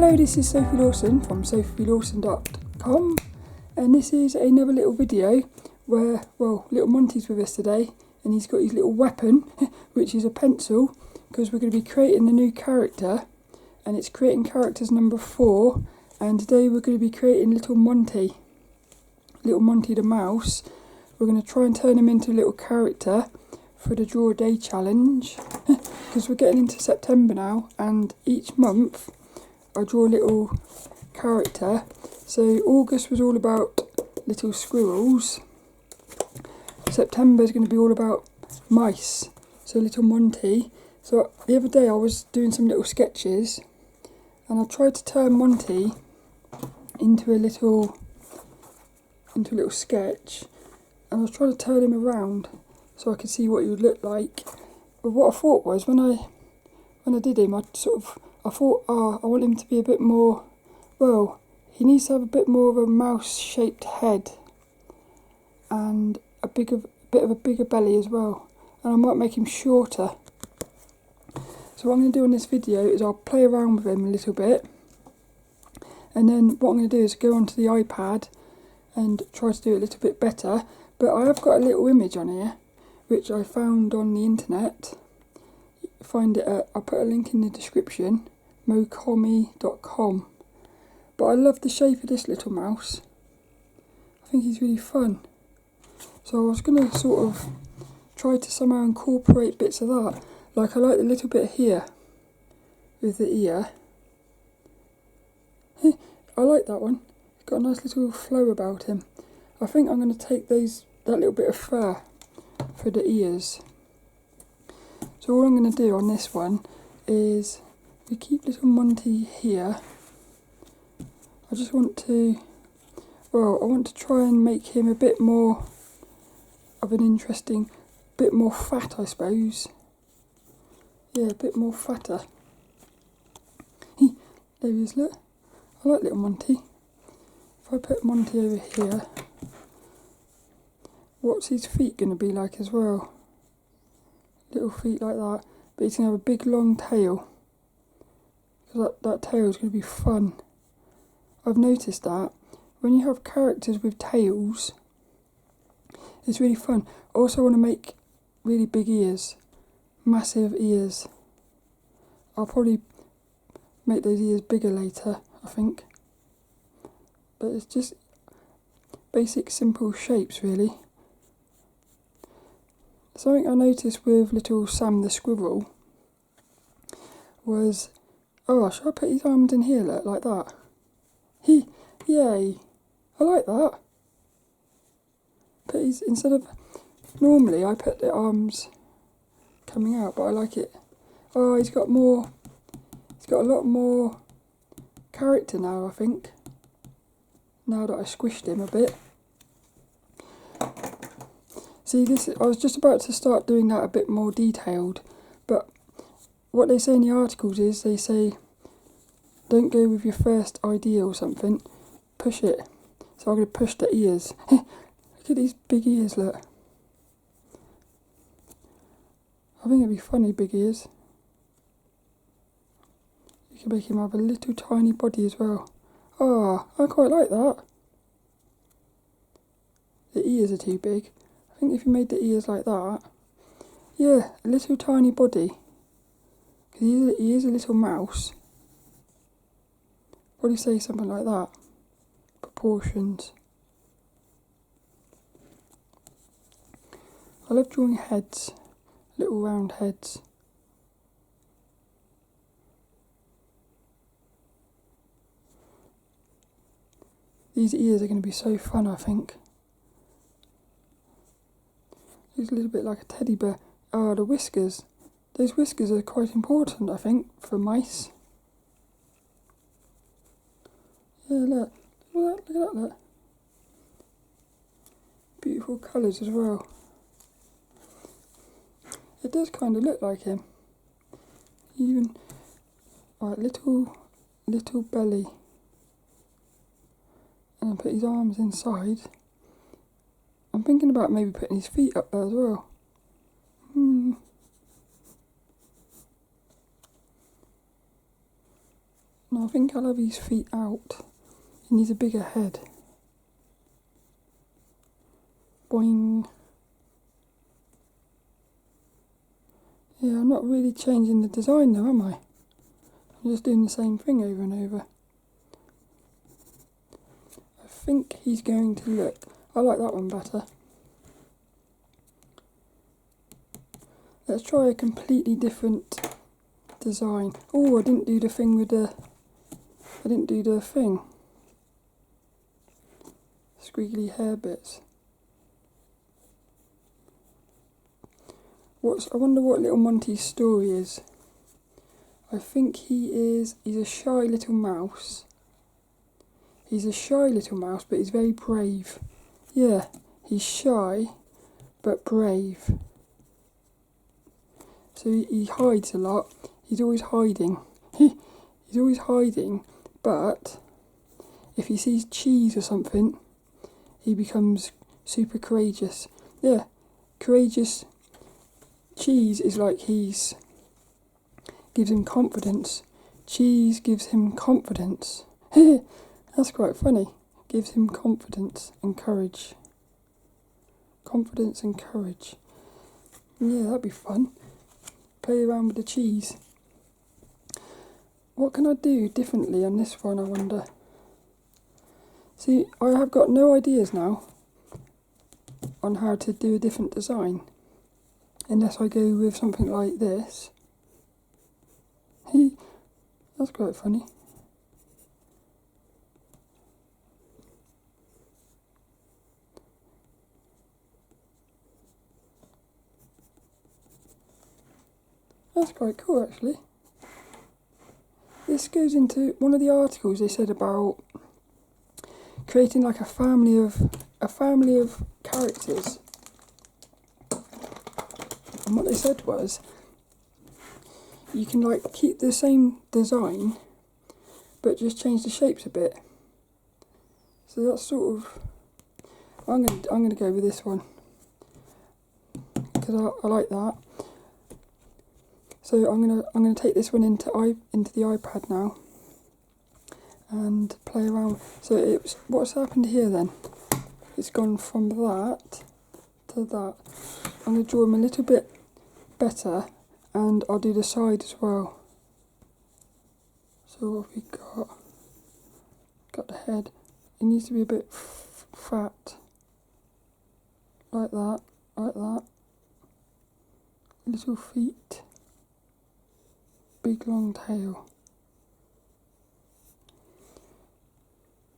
Hello, this is Sophie Lawson from sophielawson.com, and this is another little video where, well, little Monty's with us today, and he's got his little weapon, which is a pencil, because we're going to be creating a new character, and it's creating characters number 4, and today we're going to be creating little Monty the Mouse. We're going to try and turn him into a little character for the Draw a Day challenge, because we're getting into September now, and each month I draw a little character. So August was all about little squirrels. September is going to be all about mice, so little Monty. So the other day I was doing some little sketches, and I tried to turn Monty into a little sketch, and I was trying to turn him around so I could see what he would look like. But what I thought was, when I did him, I thought, I want him to be a bit more, well, he needs to have a bit more of a mouse-shaped head and a bit of a bigger belly as well. And I might make him shorter. So what I'm going to do in this video is I'll play around with him a little bit, and then what I'm going to do is go onto the iPad and try to do it a little bit better. But I have got a little image on here which I found on the internet. Find it I'll put a link in the description, mocomi.com. But I love the shape of this little mouse. I think he's really fun. So I was going to sort of try to somehow incorporate bits of that. Like, I like the little bit here with the ear. I like that one. It's got a nice little flow about him. I think I'm going to take that little bit of fur for the ears. So all I'm going to do on this one is we keep little Monty here. I just want to, well, I want to try and make him a bit more of an interesting, bit more fat, I suppose. Yeah, a bit more fatter. There he is, look. I like little Monty. If I put Monty over here, what's his feet going to be like as well? Little feet like that, but he's going to have a big long tail. Because that tail is going to be fun. I've noticed that when you have characters with tails, it's really fun. I also want to make really big ears, massive ears. I'll probably make those ears bigger later, I think. But it's just basic simple shapes really. Something I noticed with little Sam the squirrel was, oh, should I put his arms in here, look, like that? Yay, I like that. But instead of, normally I put the arms coming out, but I like it. Oh, he's got a lot more character now, I think. Now that I squished him a bit. See, I was just about to start doing that a bit more detailed, but what they say in the articles is, they say, don't go with your first idea or something, push it. So I'm going to push the ears. Look at these big ears, look. I think it'd be funny, big ears. You can make him have a little tiny body as well. Ah, I quite like that. The ears are too big. I think if you made the ears like that, yeah, a little tiny body. Because he is a little mouse. Probably say something like that. Proportions. I love drawing heads, little round heads. These ears are going to be so fun, I think. He's a little bit like a teddy bear. Oh, the whiskers. Those whiskers are quite important, I think, for mice. Yeah, look at that, look. Beautiful colours as well. It does kind of look like him. Even, right, little belly. And put his arms inside. I'm thinking about maybe putting his feet up there as well. No, I think I'll have his feet out. He needs a bigger head. Boing. Yeah, I'm not really changing the design though, am I? I'm just doing the same thing over and over. I think he's going to look... I like that one better. Let's try a completely different design. Oh, I didn't do the thing with the... I didn't do the thing. Squiggly hair bits. I wonder what little Monty's story is. I think he's a shy little mouse. He's a shy little mouse, but he's very brave. Yeah, he's shy, but brave. So he hides a lot. He's always hiding. He's always hiding, but if he sees cheese or something, he becomes super courageous. Yeah, courageous. Cheese is like gives him confidence. Cheese gives him confidence. That's quite funny. Gives him confidence and courage. Confidence and courage. Yeah, that'd be fun. Play around with the cheese. What can I do differently on this one, I wonder? See, I have got no ideas now on how to do a different design. Unless I go with something like this. That's quite funny. That's quite cool, actually. This goes into one of the articles they said about creating like a family of characters. And what they said was, you can like keep the same design, but just change the shapes a bit. So that's sort of, I'm gonna go with this one because I like that. So I'm gonna take this one into the iPad now and play around. So what's happened here then? It's gone from that to that. I'm gonna draw him a little bit better, and I'll do the side as well. So what have we got? Got the head. It needs to be a bit fat, like that, like that. Little feet, big long tail,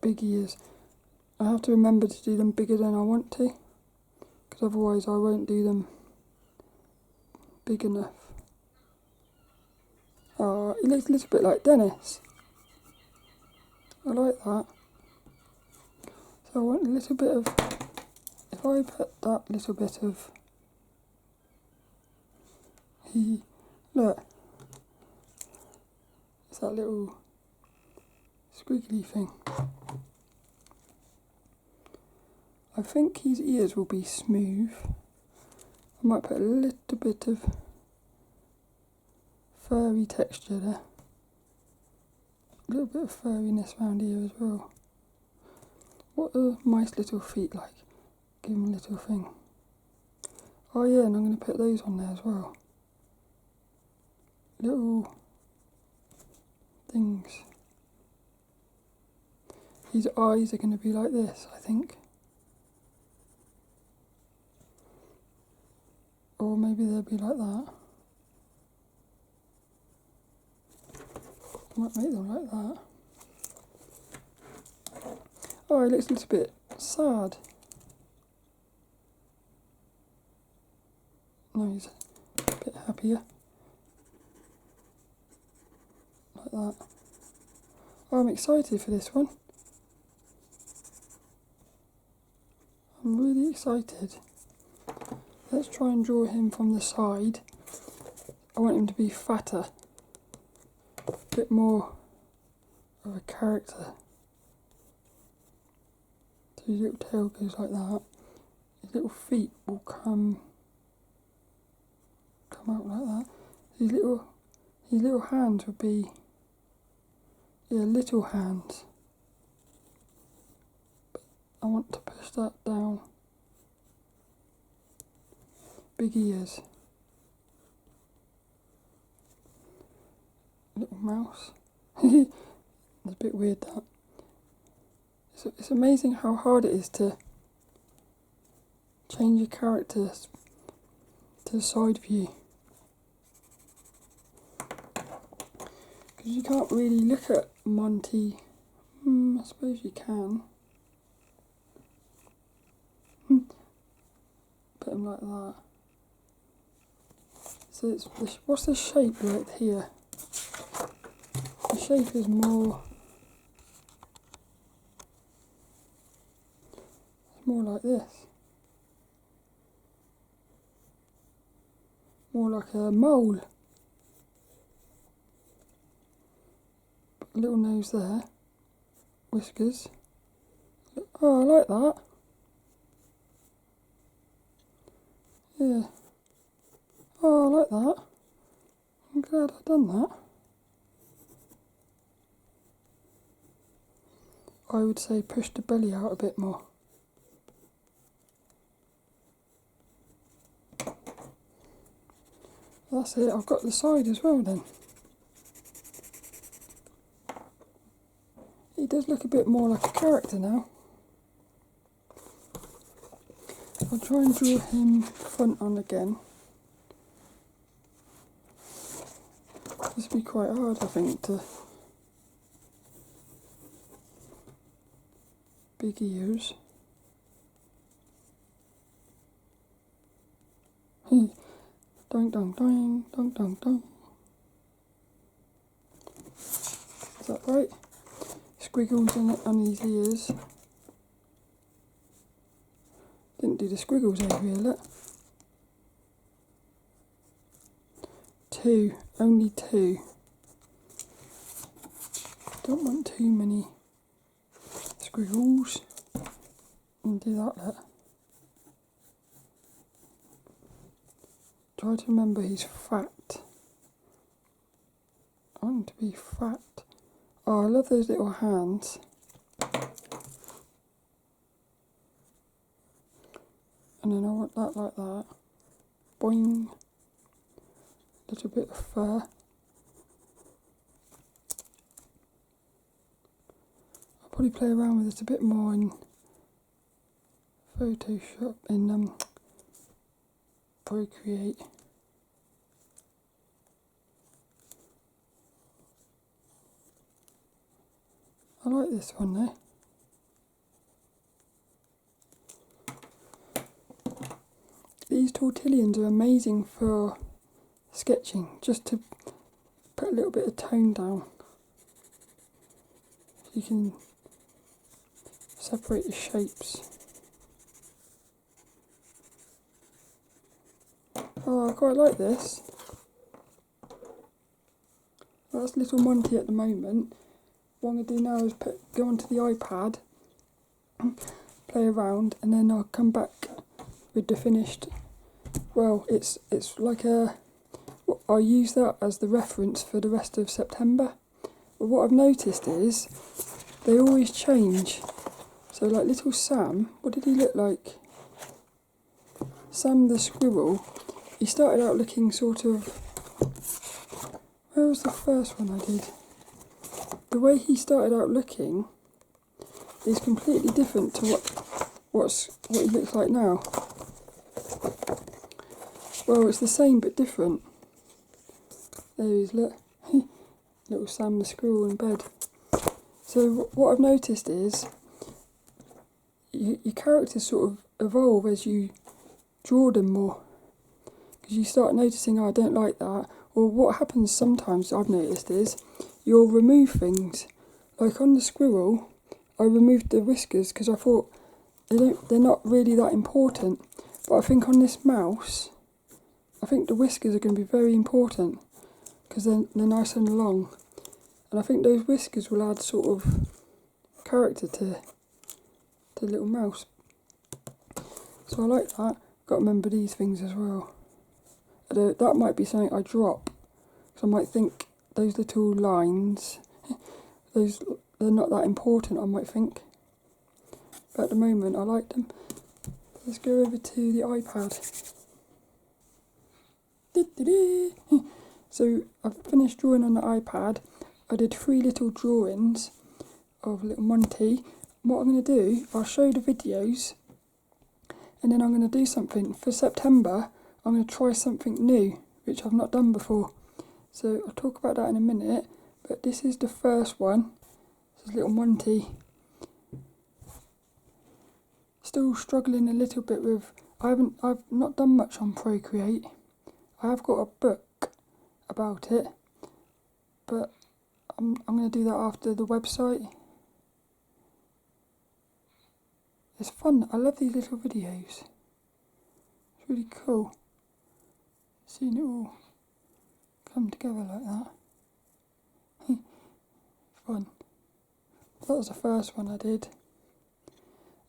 big ears. I have to remember to do them bigger than I want to, because otherwise I won't do them big enough. Oh, he looks a little bit like Dennis. I like that. So I want a little bit of, if I put that little bit of, look, it's that little squiggly thing. I think his ears will be smooth. I might put a little bit of furry texture there. A little bit of furriness around here as well. What are mice little feet like? Give him a little thing. Oh yeah, and I'm going to put those on there as well. Little things. His eyes are going to be like this, I think. Or maybe they'll be like that. I might make them like that. Oh, it looks a little bit sad. No, he's a bit happier. Like that. Oh, I'm excited for this one. I'm really excited. Let's try and draw him from the side. I want him to be fatter. A bit more of a character. So his little tail goes like that. His little feet will come out like that. His little hands would be Yeah, little hands. But I want to push that down. Big ears. Little mouse. That's a bit weird, that. It's amazing how hard it is to change your characters to the side view. Because you can't really look at Monty. I suppose you can. Put him like that. So what's the shape like here? The shape is more like this. More like a mole. A little nose there. Whiskers. Oh, I like that. Yeah. Oh, I like that. I'm glad I've done that. I would say push the belly out a bit more. That's it, I've got the side as well then. He does look a bit more like a character now. I'll try and draw him front on again. This will be quite hard, I think, to... Big ears. Doink, doink, doink, doink, doink, doink. Is that right? Squiggles on his ears. Didn't do the squiggles over here, look. 2, only 2. Don't want too many squiggles. And do that, look. Try to remember he's fat. I want him to be fat. Oh, I love those little hands. And then I want that like that. Boing. Little bit of fur. I'll probably play around with it a bit more in Photoshop, in Procreate. I like this one though. These tortillions are amazing for sketching, just to put a little bit of tone down. You can separate the shapes. Oh, I quite like this. That's little Monty at the moment. What I'm going to do now is go onto the iPad, play around, and then I'll come back with the finished. Well, it's like I'll use that as the reference for the rest of September. But what I've noticed is they always change. So like little Sam, what did he look like? Sam the squirrel. He started out looking sort of... Where was the first one I did? The way he started out looking is completely different to what he looks like now. Well, it's the same but different. There he is, look. Little Sam the squirrel in bed. So what I've noticed is your characters sort of evolve as you draw them more. Because you start noticing, oh, I don't like that. Or what happens sometimes, I've noticed, is you'll remove things. Like on the squirrel, I removed the whiskers because I thought they're not really that important. But I think on this mouse, I think the whiskers are going to be very important because they're nice and long. And I think those whiskers will add sort of character to the little mouse. So I like that. Got to remember these things as well. Although that might be something I drop. So I might think those little lines, they're not that important, I might think. But at the moment I like them. Let's go over to the iPad. So I've finished drawing on the iPad. I did 3 little drawings of little Monty. What I'm going to do, I'll show the videos, and then I'm going to do something. For September, I'm going to try something new, which I've not done before. So I'll talk about that in a minute, but this is the first one. This is little Monty. Still struggling a little bit with, I've not done much on Procreate. I have got a book about it, but I'm going to do that after the website. It's fun. I love these little videos. It's really cool seeing it all come together like that. Fun. That was the first one I did.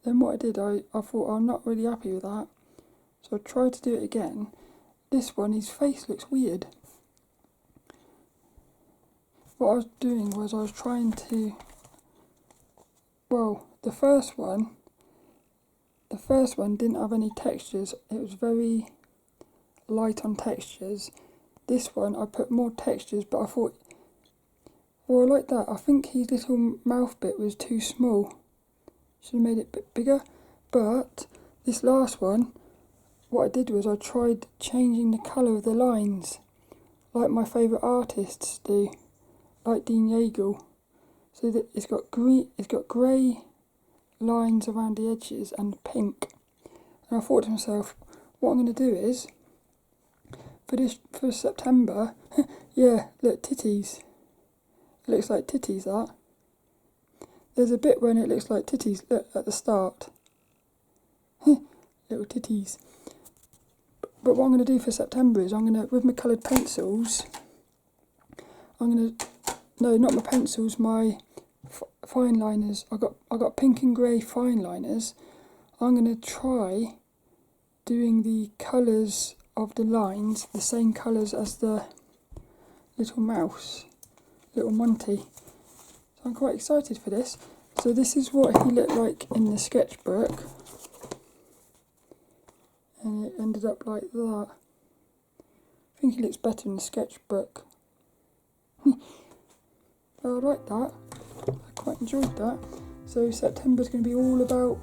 Then what I did, I thought I'm not really happy with that, so I tried to do it again. This one, his face looks weird. What I was doing was I was trying to, well, the first one didn't have any textures. It was very light on textures. This one I put more textures, but I thought, well, I like that. I think his little mouth bit was too small. Should have made it a bit bigger. But this last one, what I did was I tried changing the colour of the lines, like my favourite artists do, like Dean Yeagle. So that it's got grey lines around the edges and pink. And I thought to myself, what I'm going to do is, for September, yeah, look, titties. It looks like titties, that. There's a bit when it looks like titties, look, at the start. Little titties. But what I'm going to do for September is with my coloured pencils, no, not my pencils, my fine liners. I got pink and grey fine liners. I'm going to try doing the colours of the lines, the same colours as the little mouse, little Monty. So I'm quite excited for this. So this is what he looked like in the sketchbook. And it ended up like that. I think he looks better in the sketchbook. But I like that. I quite enjoyed that. So September's going to be all about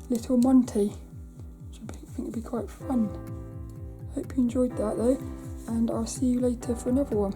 little Monty, which I think will be quite fun. Hope you enjoyed that though, and I'll see you later for another one.